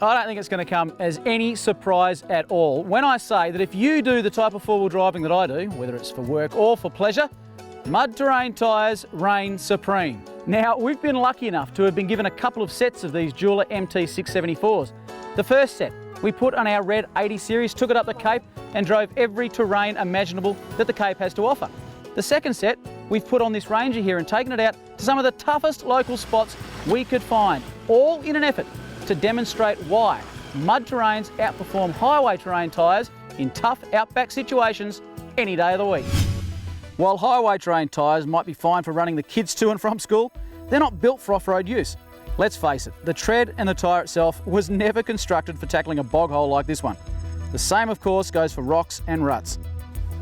I don't think it's going to come as any surprise at all when I say that if you do the type of four-wheel driving that I do, whether it's for work or for pleasure, mud terrain tyres reign supreme. Now, we've been lucky enough to have been given a couple of sets of these Jeweller MT674s. The first set we put on our red 80 series, took it up the Cape and drove every terrain imaginable that the Cape has to offer. The second set we've put on this Ranger here and taken it out to some of the toughest local spots we could find, all in an effort to demonstrate why mud terrains outperform highway terrain tyres in tough outback situations any day of the week. While highway terrain tyres might be fine for running the kids to and from school, they're not built for off-road use. Let's face it, the tread and the tyre itself was never constructed for tackling a bog hole like this one. The same, of course, goes for rocks and ruts.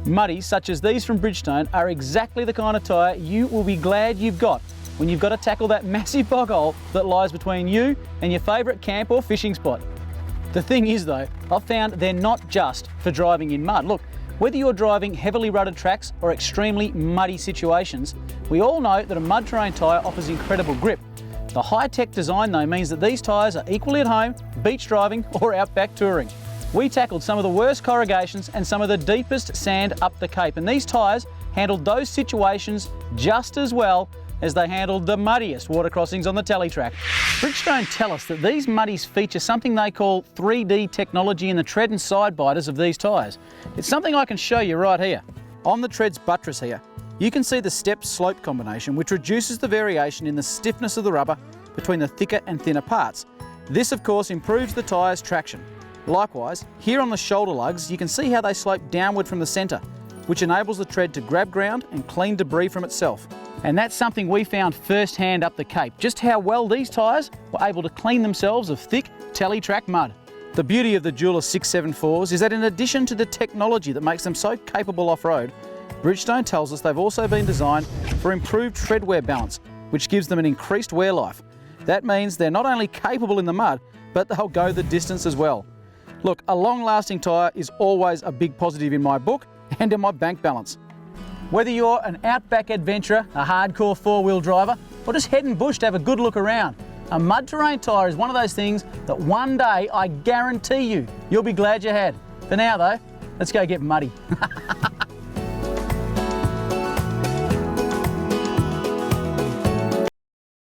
Muddies such as these from Bridgestone are exactly the kind of tyre you will be glad you've got when you've got to tackle that massive bog hole that lies between you and your favourite camp or fishing spot. The thing is though, I've found they're not just for driving in mud. Look, whether you're driving heavily rutted tracks or extremely muddy situations, we all know that a mud terrain tyre offers incredible grip. The high-tech design though means that these tyres are equally at home, beach driving or outback touring. We tackled some of the worst corrugations and some of the deepest sand up the Cape, and these tyres handled those situations just as well as they handled the muddiest water crossings on the tally track. Bridgestone tell us that these muddies feature something they call 3D technology in the tread and side biters of these tyres. It's something I can show you right here. On the tread's buttress here, you can see the step-slope combination which reduces the variation in the stiffness of the rubber between the thicker and thinner parts. This of course improves the tyre's traction. Likewise, here on the shoulder lugs you can see how they slope downward from the centre, which enables the tread to grab ground and clean debris from itself. And that's something we found firsthand up the Cape, just how well these tyres were able to clean themselves of thick tally track mud. The beauty of the Jeweller 674s is that in addition to the technology that makes them so capable off-road, Bridgestone tells us they've also been designed for improved tread wear balance, which gives them an increased wear life. That means they're not only capable in the mud, but they'll go the distance as well. Look, a long-lasting tyre is always a big positive in my book and in my bank balance. Whether you're an outback adventurer, a hardcore four-wheel driver, or just heading bush to have a good look around, a mud terrain tyre is one of those things that one day I guarantee you'll be glad you had. For now though, let's go get muddy.